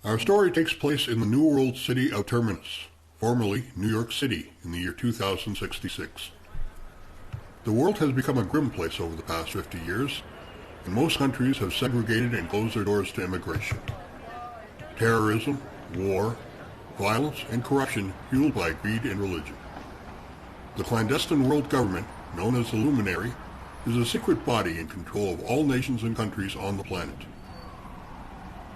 Our story takes place in the New World city of Terminus, formerly New York City, in the year 2066. The world has become a grim place over the past 50 years, and most countries have segregated and closed their doors to immigration. Terrorism, war, violence, and corruption fueled by greed and religion. The clandestine world government, known as the Luminary, is a secret body in control of all nations and countries on the planet.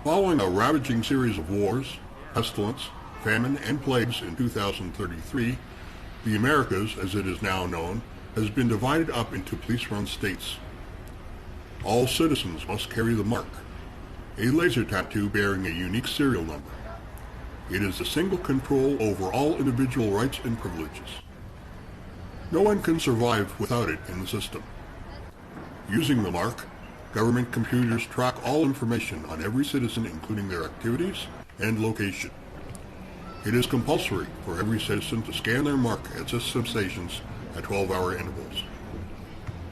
Following a ravaging series of wars, pestilence, famine, and plagues in 2033, the Americas, as it is now known, has been divided up into police-run states. All citizens must carry the mark, a laser tattoo bearing a unique serial number. It is the single control over all individual rights and privileges. No one can survive without it in the system. Using the mark, government computers track all information on every citizen, including their activities and location. It is compulsory for every citizen to scan their mark at system stations at 12-hour intervals.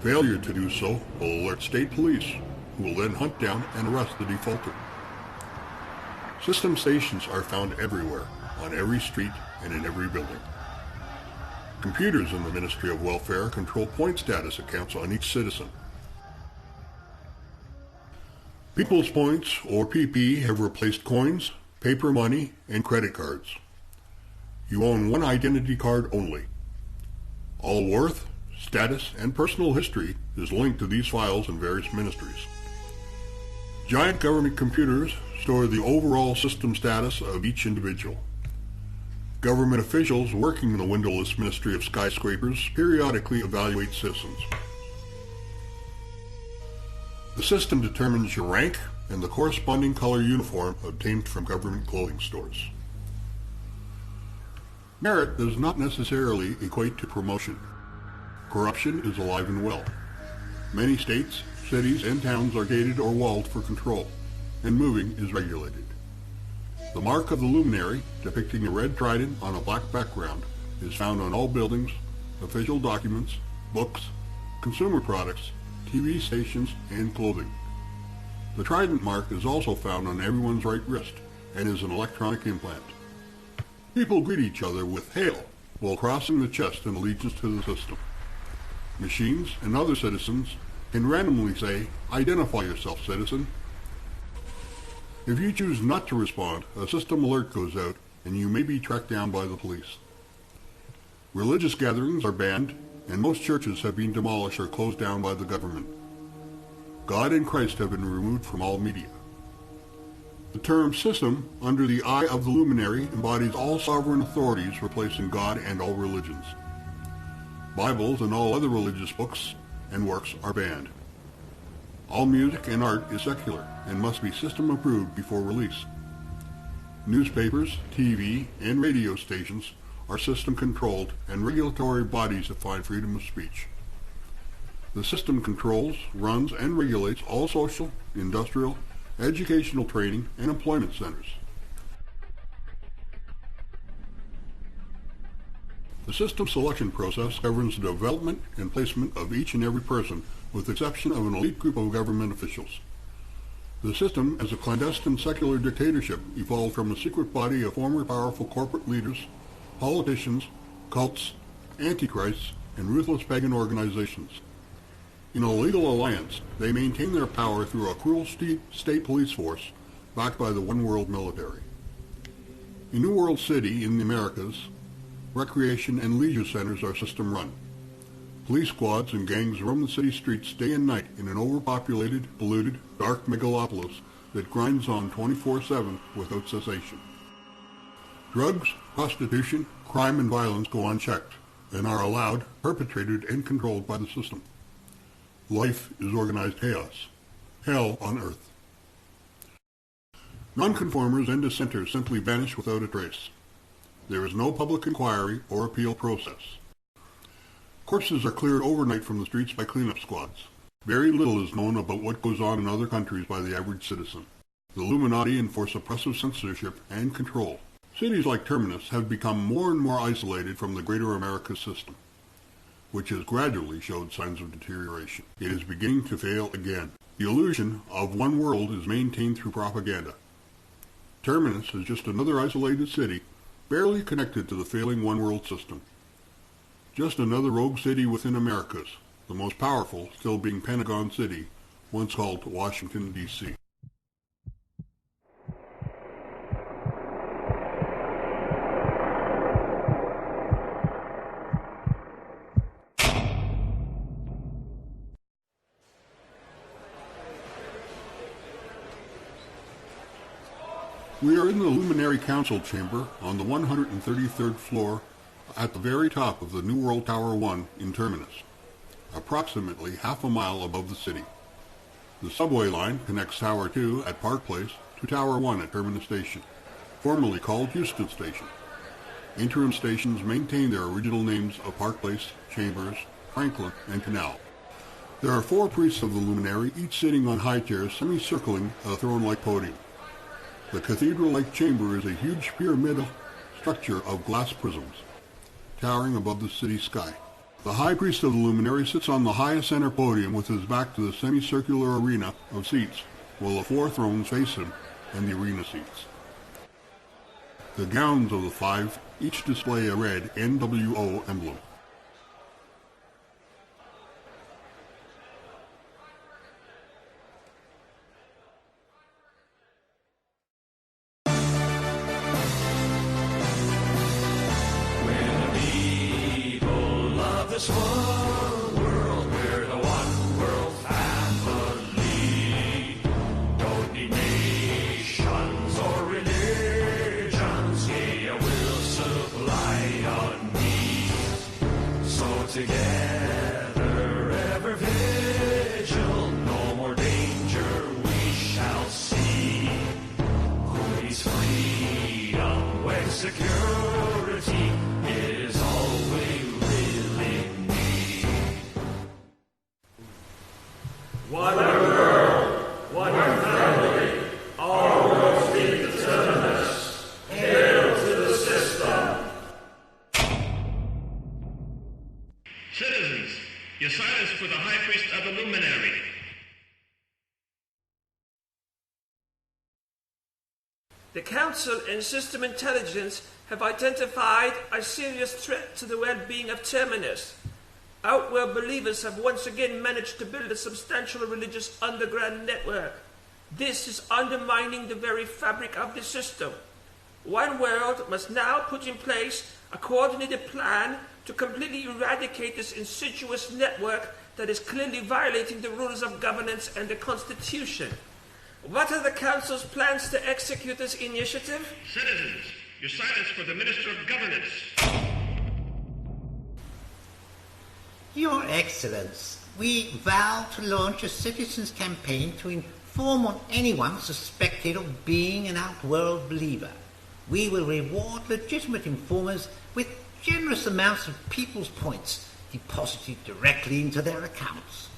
Failure to do so will alert state police, who will then hunt down and arrest the defaulter. System stations are found everywhere, on every street and in every building. Computers in the Ministry of Welfare control point status accounts on each citizen. People's Points, or PP, have replaced coins, paper money, and credit cards. You own one identity card only. All worth, status, and personal history is linked to these files in various ministries. Giant government computers store the overall system status of each individual. Government officials working in the windowless Ministry of Skyscrapers periodically evaluate citizens. The system determines your rank and the corresponding color uniform obtained from government clothing stores. Merit does not necessarily equate to promotion. Corruption is alive and well. Many states, cities, and towns are gated or walled for control, and moving is regulated. The mark of the Luminary, depicting a red trident on a black background, is found on all buildings, official documents, books, consumer products, TV stations, and clothing. The trident mark is also found on everyone's right wrist and is an electronic implant. People greet each other with "Hail" while crossing the chest in allegiance to the system. Machines and other citizens can randomly say, "Identify yourself, citizen." If you choose not to respond, a system alert goes out and you may be tracked down by the police. Religious gatherings are banned, and most churches have been demolished or closed down by the government. God and Christ have been removed from all media. The term system, under the eye of the Luminary, embodies all sovereign authorities replacing God and all religions. Bibles and all other religious books and works are banned. All music and art is secular and must be system approved before release. Newspapers, TV, and radio stations are system controlled, and regulatory bodies define freedom of speech. The system controls, runs, and regulates all social, industrial, educational training, and employment centers. The system selection process governs the development and placement of each and every person, with the exception of an elite group of government officials. The system, as a clandestine secular dictatorship, evolved from a secret body of former powerful corporate leaders, politicians, cults, antichrists, and ruthless pagan organizations. In a legal alliance, they maintain their power through a cruel state police force backed by the One World military. In New World City in the Americas, recreation and leisure centers are system-run. Police squads and gangs roam the city streets day and night in an overpopulated, polluted, dark megalopolis that grinds on 24/7 without cessation. Drugs, prostitution, crime, and violence go unchecked and are allowed, perpetrated, and controlled by the system. Life is organized chaos. Hell on earth. Nonconformers and dissenters simply vanish without a trace. There is no public inquiry or appeal process. Corpses are cleared overnight from the streets by cleanup squads. Very little is known about what goes on in other countries by the average citizen. The Illuminati enforce oppressive censorship and control. Cities like Terminus have become more and more isolated from the greater America system, which has gradually showed signs of deterioration. It is beginning to fail again. The illusion of one world is maintained through propaganda. Terminus is just another isolated city, barely connected to the failing one-world system. Just another rogue city within Americas, the most powerful still being Pentagon City, once called Washington, D.C. We are in the Luminary Council Chamber on the 133rd floor at the very top of the New World Tower 1 in Terminus, approximately half a mile above the city. The subway line connects Tower 2 at Park Place to Tower 1 at Terminus Station, formerly called Houston Station. Interim stations maintain their original names of Park Place, Chambers, Franklin, and Canal. There are 4 priests of the Luminary, each sitting on high chairs semicircling a throne-like podium. The cathedral-like chamber is a huge pyramidal structure of glass prisms, towering above the city sky. The high priest of the Luminary sits on the highest center podium with his back to the semicircular arena of seats, while the 4 thrones face him and the arena seats. The gowns of the 5 each display a red NWO emblem. This one world, we're the one world family. Don't need nations or religions, yeah, we'll supply our needs. So together, ever vigil, no more danger we shall see. Who needs freedom when security is all we one world, one family, all worlds be the Terminus. Hail to the system. Citizens, your silence for the High Priest of the Luminary. The Council and System Intelligence have identified a serious threat to the well-being of Terminus. Outworld believers have once again managed to build a substantial religious underground network. This is undermining the very fabric of the system. One World must now put in place a coordinated plan to completely eradicate this insidious network that is clearly violating the rules of governance and the Constitution. What are the Council's plans to execute this initiative? Citizens, your silence for the Minister of Governance. Your Excellence, we vow to launch a citizens' campaign to inform on anyone suspected of being an outworld believer. We will reward legitimate informers with generous amounts of people's points deposited directly into their accounts.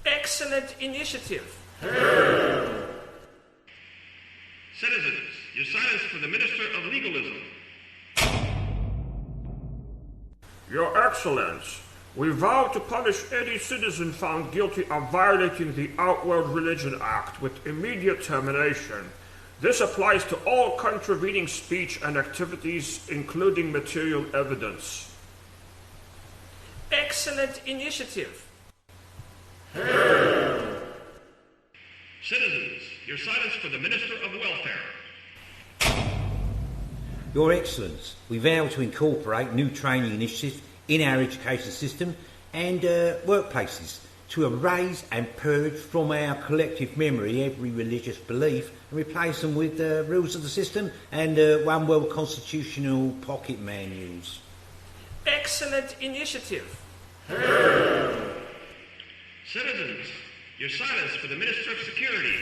Excellent initiative. Citizens, your silence for the Minister of Legalism. Your Excellence, we vow to punish any citizen found guilty of violating the Outworld Religion Act with immediate termination. This applies to all contravening speech and activities, including material evidence. Excellent initiative. Citizens, your silence for the Minister of Welfare. Your Excellence, we vow to incorporate new training initiatives in our education system and workplaces to erase and purge from our collective memory every religious belief and replace them with rules of the system and one world constitutional pocket manuals. Excellent initiative. Citizens, your silence for the Minister of Security.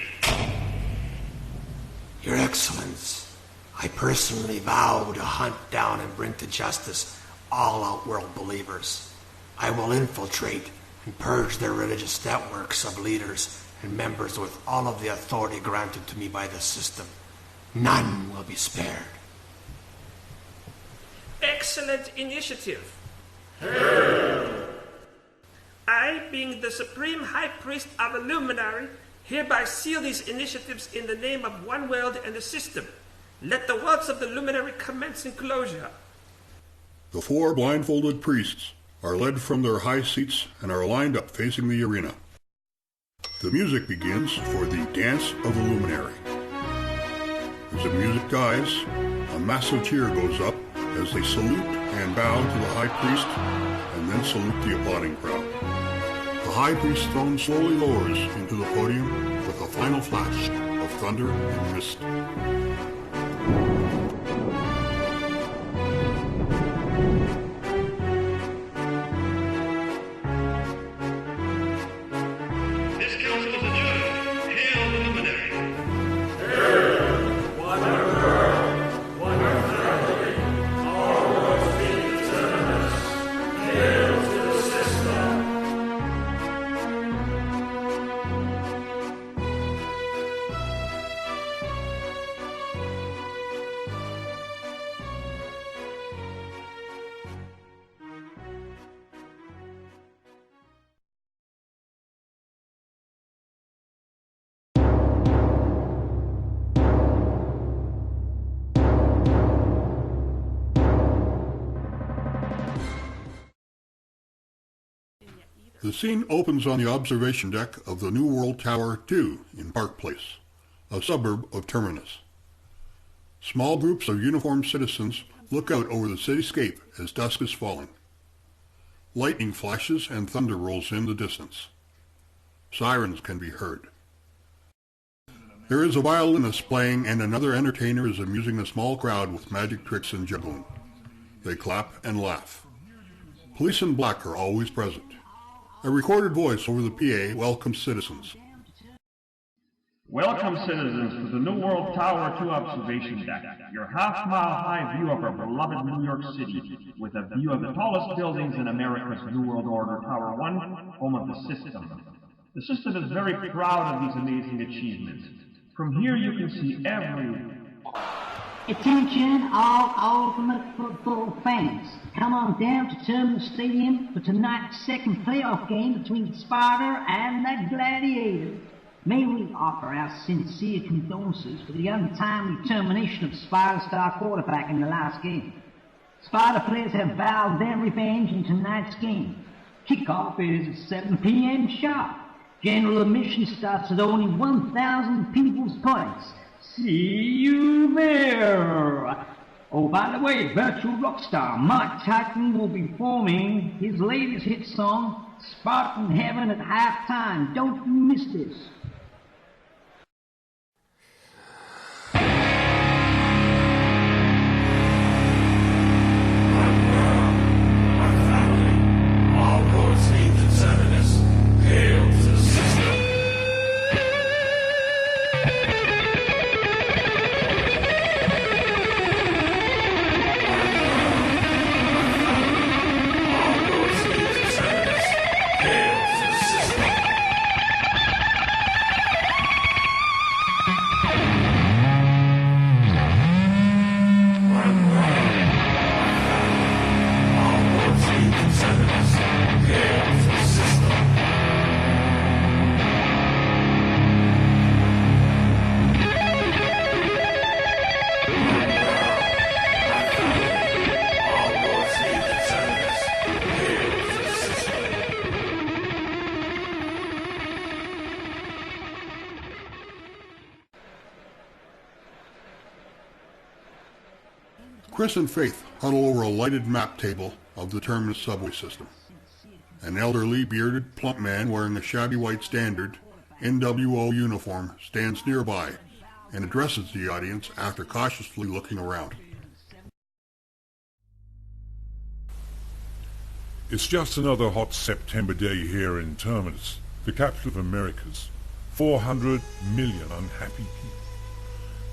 Your Excellence, I personally vow to hunt down and bring to justice all Outworld believers. I will infiltrate and purge their religious networks of leaders and members with all of the authority granted to me by the system. None will be spared. Excellent initiative. I, being the Supreme High Priest of the Luminary, hereby seal these initiatives in the name of one world and the system. Let the walls of the Luminary commence enclosure. The 4 blindfolded priests are led from their high seats and are lined up facing the arena. The music begins for the Dance of the Luminary. As the music dies, a massive cheer goes up as they salute and bow to the High Priest and then salute the applauding crowd. The High Priest's throne slowly lowers into the podium with a final flash of thunder and mist. This council is adjourned. Hail the Luminary. One world, one family, all worlds being Terminus. Hail to the system. The scene opens on the observation deck of the New World Tower 2 in Park Place, a suburb of Terminus. Small groups of uniformed citizens look out over the cityscape as dusk is falling. Lightning flashes and thunder rolls in the distance. Sirens can be heard. There is a violinist playing and another entertainer is amusing a small crowd with magic tricks and juggling. They clap and laugh. Police in black are always present. A recorded voice over the PA welcomes citizens. Welcome, citizens, to the New World Tower 2 observation deck, your half-mile-high view of our beloved New York City, with a view of the tallest buildings in America's New World Order, Tower 1, home of the system. The system is very proud of these amazing achievements. From here you can see every... Attention all Ultimate Football fans. Come on down to Terminus Stadium for tonight's second playoff game between Sparta and the Gladiator. May we offer our sincere condolences for the untimely termination of Sparta's star quarterback in the last game. Sparta players have vowed their revenge in tonight's game. Kickoff is at 7 p.m. sharp. General admission starts at only 1,000 people's points. See you there! Oh, by the way, virtual rock star Mark Titan will be performing his latest hit song, Spartan Heaven, at halftime. Don't you miss this. All roads lead to Terminus. Hail to the system. All roads lead to Terminus. Hail to the system. All roads lead to Terminus. Hail to the system. All roads lead to Terminus. Hail to the system. Chris and Faith huddle over a lighted map table of the Terminus subway system. An elderly, bearded, plump man wearing a shabby white standard NWO uniform stands nearby and addresses the audience after cautiously looking around. It's just another hot September day here in Terminus, the capital of Americas. 400 million unhappy people.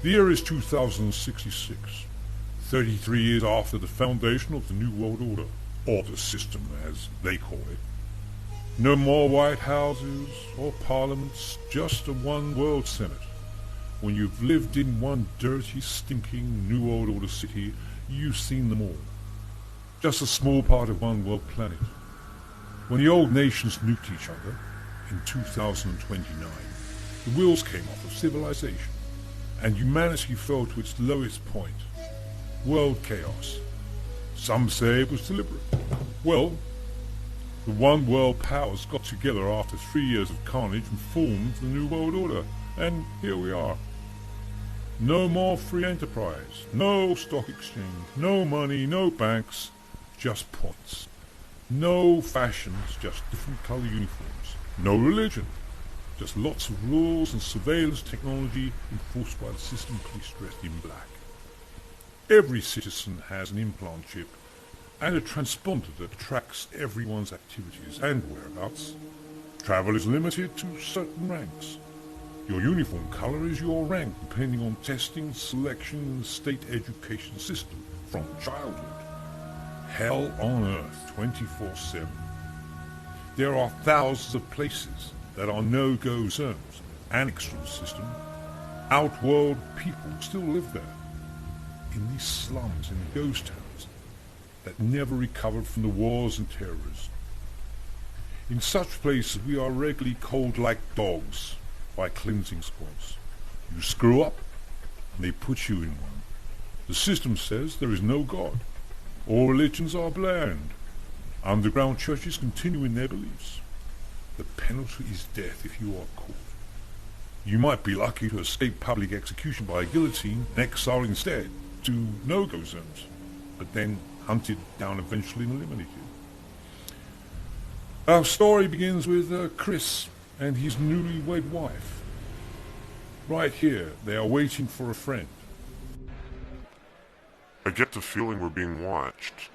The year is 2066, 33 years after the foundation of the New World Order, or the system as they call it. No more White Houses or parliaments, just a one-world Senate. When you've lived in one dirty, stinking New World Order city, you've seen them all. Just a small part of one world planet. When the old nations nuked each other, in 2029, the wheels came off of civilization, and humanity fell to its lowest point. World chaos. Some say it was deliberate. Well, the one world powers got together after 3 years of carnage and formed the New World Order, and here we are. No more free enterprise, no stock exchange, no money, no banks, just points. No fashions, just different colour uniforms. No religion, just lots of rules and surveillance technology enforced by the system police dressed in black. Every citizen has an implant chip and a transponder that tracks everyone's activities and whereabouts. Travel is limited to certain ranks. Your uniform colour is your rank, depending on testing, selection, and the state education system from childhood. Hell on earth, 24/7. There are thousands of places that are no-go zones, annexed to the system. Outworld people still live there, in these slums and ghost towns that never recovered from the wars and terrors. In such places we are regularly cold like dogs by cleansing squads. You screw up, and they put you in one. The system says there is no God. All religions are bland. Underground churches continue in their beliefs. The penalty is death if you are caught. You might be lucky to escape public execution by guillotine and exile instead to no-go zones, but then hunted down eventually and eliminated. Our story begins with Chris and his newlywed wife. Right here, they are waiting for a friend. I get the feeling we're being watched.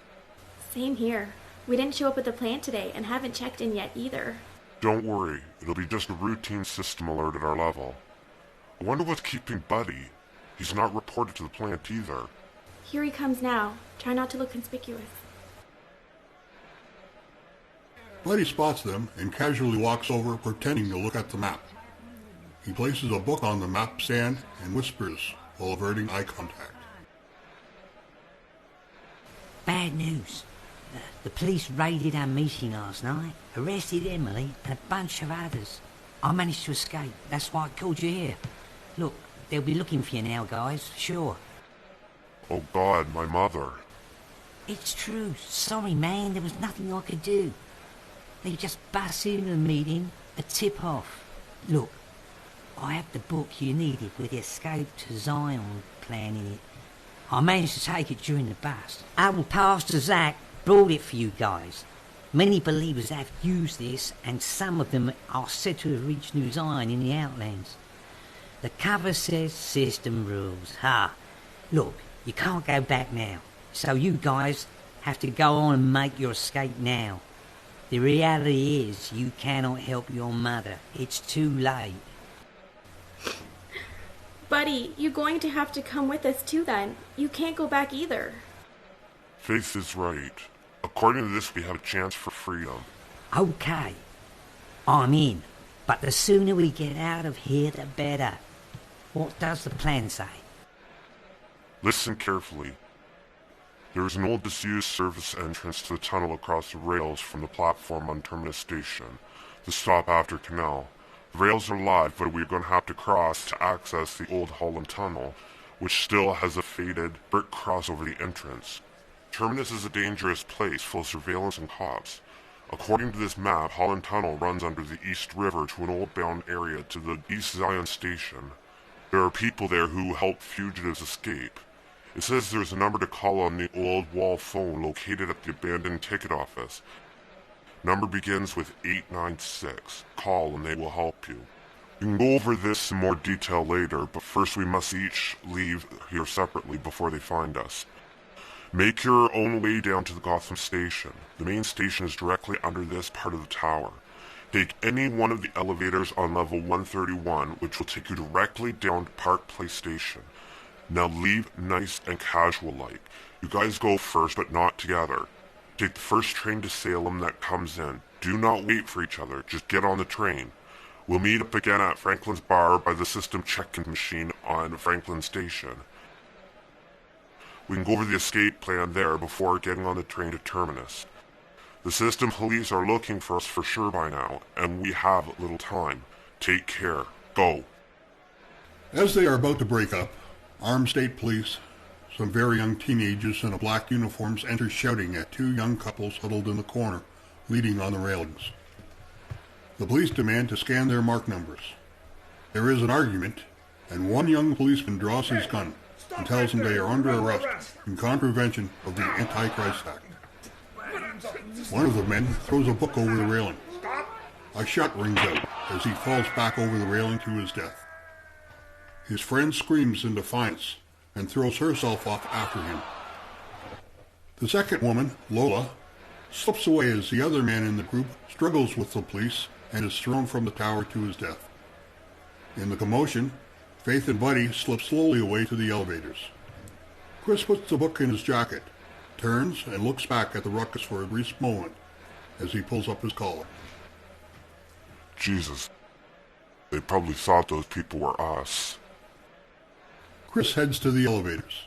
Same here. We didn't show up at the plant today and haven't checked in yet either. Don't worry, it'll be just a routine system alert at our level. I wonder what's keeping Buddy. He's not reported to the plant either. Here he comes now. Try not to look conspicuous. Buddy spots them and casually walks over, pretending to look at the map. He places a book on the map stand and whispers while averting eye contact. Bad news. The police raided our meeting last night, arrested Emily and a bunch of others. I managed to escape. That's why I called you here. Look, they'll be looking for you now, guys, sure. Oh God, my mother. It's true. Sorry, man, there was nothing I could do. They just busted into the meeting, a tip-off. Look, I have the book you needed with the Escape to Zion plan in it. I managed to take it during the bust. Our Pastor Zach brought it for you guys. Many believers have used this, and some of them are said to have reached New Zion in the Outlands. The cover says system rules. Ha! Look, you can't go back now, so you guys have to go on and make your escape now. The reality is you cannot help your mother. It's too late. Buddy, you're going to have to come with us too then. You can't go back either. Faith is right. According to this, we have a chance for freedom. Okay, I'm in. But the sooner we get out of here, the better. What does the plan say? Listen carefully. There is an old disused service entrance to the tunnel across the rails from the platform on Terminus Station, the stop after Canal. The rails are live, but we're going to have to cross to access the old Holland Tunnel, which still has a faded brick cross over the entrance. Terminus is a dangerous place full of surveillance and cops. According to this map, Holland Tunnel runs under the East River to an old-bound area to the East Zion Station. There are people there who help fugitives escape. It says there's a number to call on the old wall phone located at the abandoned ticket office. Number begins with 896. Call and they will help you. We can go over this in more detail later, but first we must each leave here separately before they find us. Make your own way down to the Gotham station. The main station is directly under this part of the tower. Take any one of the elevators on level 131, which will take you directly down to Park Place Station. Now leave nice and casual-like. You guys go first, but not together. Take the first train to Salem that comes in. Do not wait for each other. Just get on the train. We'll meet up again at Franklin's Bar by the system check-in machine on Franklin Station. We can go over the escape plan there before getting on the train to Terminus. The system police are looking for us for sure by now, and we have little time. Take care. Go. As they are about to break up, armed state police, some very young teenagers in black uniforms enter shouting at two young couples huddled in the corner, leaning on the railings. The police demand to scan their mark numbers. There is an argument, and one young policeman draws his gun and tells them they are under arrest in contravention of the Anti-Christ Act. One of the men throws a book over the railing. A shot rings out as he falls back over the railing to his death. His friend screams in defiance and throws herself off after him. The second woman, Lola, slips away as the other man in the group struggles with the police and is thrown from the tower to his death. In the commotion, Faith and Buddy slip slowly away to the elevators. Chris puts the book in his jacket, turns and looks back at the ruckus for a brief moment as he pulls up his collar. Jesus. They probably thought those people were us. Chris heads to the elevators.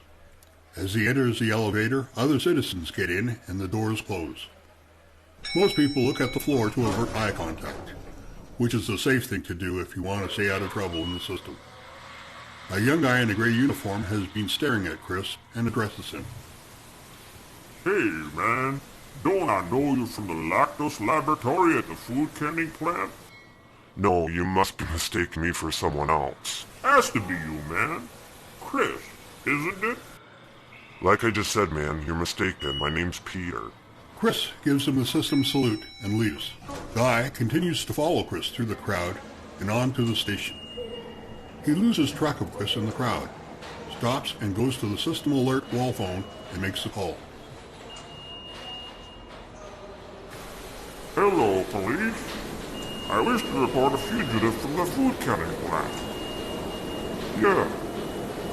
As he enters the elevator, other citizens get in and the doors close. Most people look at the floor to avert eye contact, which is the safe thing to do if you want to stay out of trouble in the system. A young guy in a gray uniform has been staring at Chris and addresses him. Hey, man. Don't I know you from the lactose laboratory at the food canning plant? No, you must be mistaking me for someone else. Has to be you, man. Chris, isn't it? Like I just said, man, you're mistaken. My name's Peter. Chris gives him the system salute and leaves. Guy continues to follow Chris through the crowd and on to the station. He loses track of Chris in the crowd, stops and goes to the system alert wall phone and makes a call. Hello, police. I wish to report a fugitive from the food canning plant. Yeah,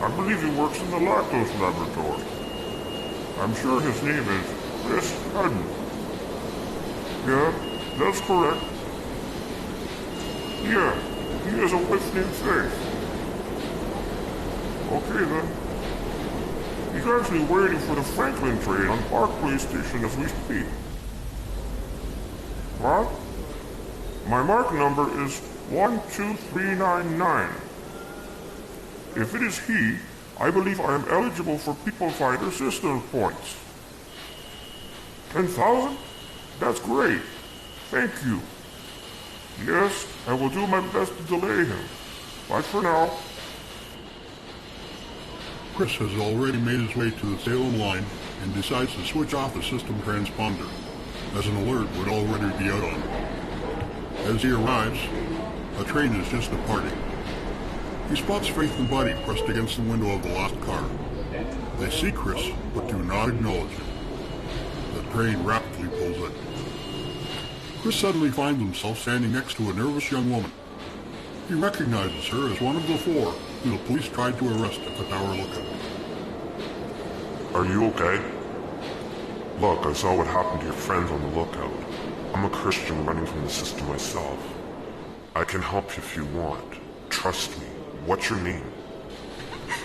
I believe he works in the lactose laboratory. I'm sure his name is Chris Hudden. Yeah, that's correct. Yeah, he has a wife named Faith. Okay then. He's actually waiting for the Franklin train on Park Place Station as we speak. What? My mark number is 12399. If it is he, I believe I am eligible for People Fighter system points. 10,000? That's great. Thank you. Yes, I will do my best to delay him. Bye for now. Chris has already made his way to the Salem line and decides to switch off the system transponder, as an alert would already be out on him. As he arrives, a train is just departing. He spots Faith and Buddy pressed against the window of the lost car. They see Chris, but do not acknowledge him. The train rapidly pulls in. Chris suddenly finds himself standing next to a nervous young woman. He recognizes her as one of the four who the police tried to arrest at the tower lookout. Are you okay? Look, I saw what happened to your friends on the lookout. I'm a Christian running from the system myself. I can help you if you want. Trust me. What's your name?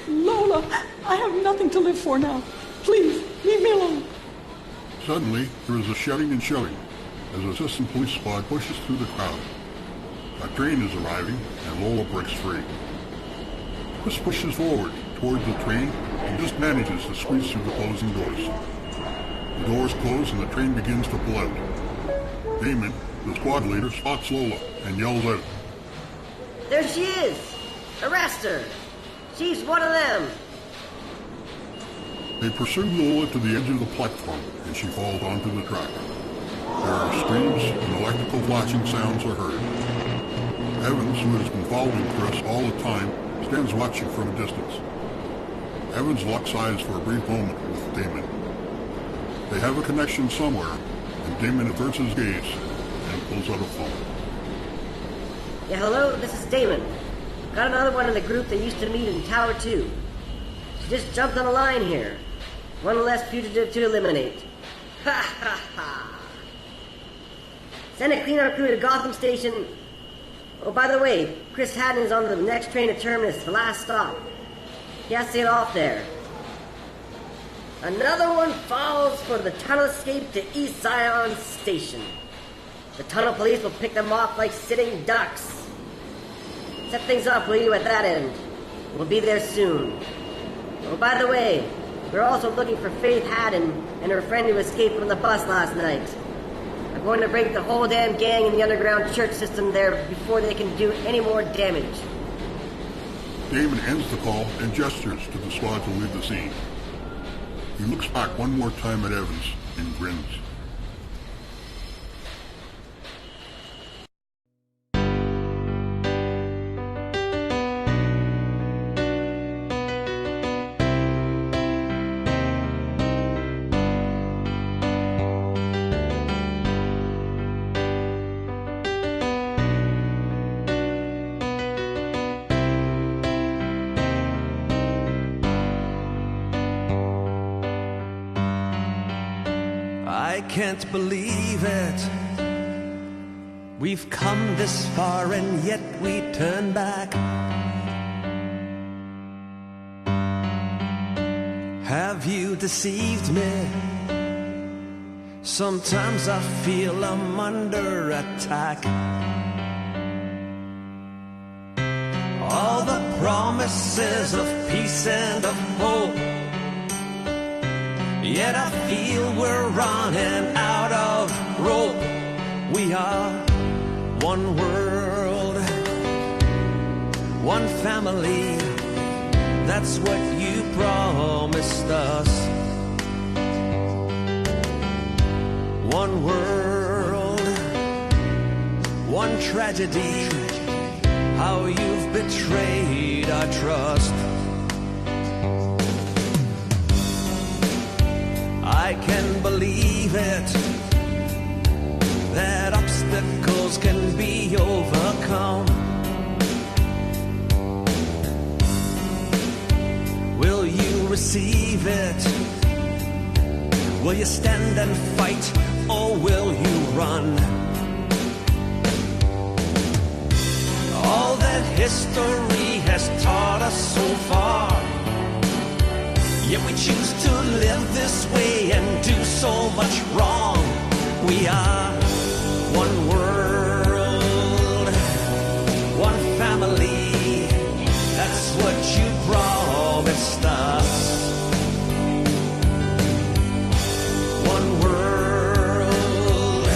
Lola, I have nothing to live for now. Please, leave me alone. Suddenly, there is a shouting and shoving as a assistant police squad pushes through the crowd. A train is arriving, and Lola breaks free. Chris pushes forward towards the train and just manages to squeeze through the closing doors. The doors close and the train begins to pull out. Damon, the squad leader, spots Lola and yells out, "There she is! Arrest her! She's one of them!" They pursue Lola to the edge of the platform and she falls onto the track. There are screams and electrical flashing sounds are heard. Evans, who has been following Chris all the time, stands watching from a distance. Evans locks eyes for a brief moment with Damon. They have a connection somewhere, and Damon averts his gaze and pulls out a phone. Yeah, hello, this is Damon. Got another one in the group that used to meet in Tower 2. She just jumped on a line here. One less fugitive to eliminate. Ha ha ha! Send a cleanup crew to Gotham Station. Oh, by the way, Chris Haddon is on the next train to Terminus, the last stop. He has to get off there. Another one falls for the tunnel escape to East Zion Station. The tunnel police will pick them off like sitting ducks. Set things up, will you, at that end? We'll be there soon. Oh, by the way, we're also looking for Faith Haddon and her friend who escaped from the bus last night. I'm going to break the whole damn gang in the underground church system there before they can do any more damage. Damon ends the call and gestures to the squad to leave the scene. He looks back one more time at Evans and grins. I can't believe it. We've come this far and yet we turn back. Have you deceived me? Sometimes I feel I'm under attack. All the promises of peace and of hope, yet I feel we're running out of rope. We are one world, one family. That's what you promised us. One world, one tragedy. How you've betrayed our trust. I can believe it, that obstacles can be overcome. Will you receive it? Will you stand and fight, or will you run? All that history has taught us so far, yet we choose to live this way and do so much wrong. We are one world, one family. That's what you promised us. One world,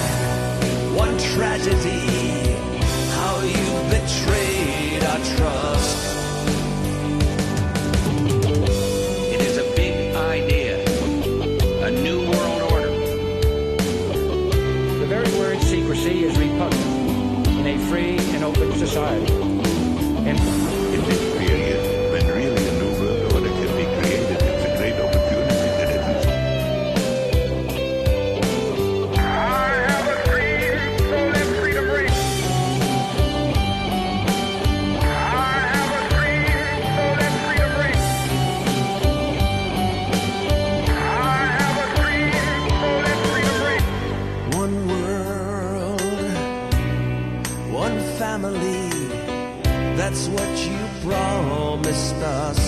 one tragedy. How you betrayed our trust. Secrecy is repugnant in a free and open society. In this period, when really a new world order can be created, it's a great opportunity that it is. I have a dream, so let freedom ring. I have a dream, so let freedom ring. I have a dream, so let freedom ring. One world, one family, that's what you promised us.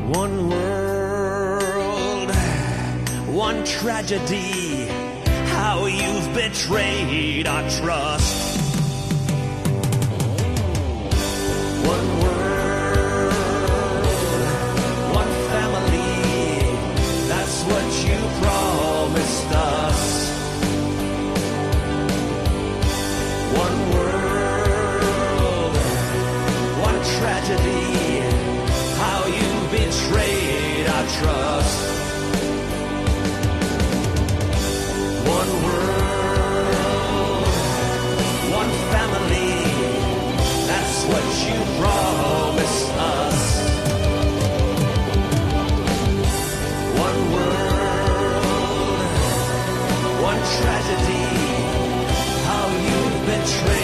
One world, one tragedy, how you've betrayed our trust. One world, one family, that's what you promised us. One world, one tragedy, how you betrayed our trust. betrayal.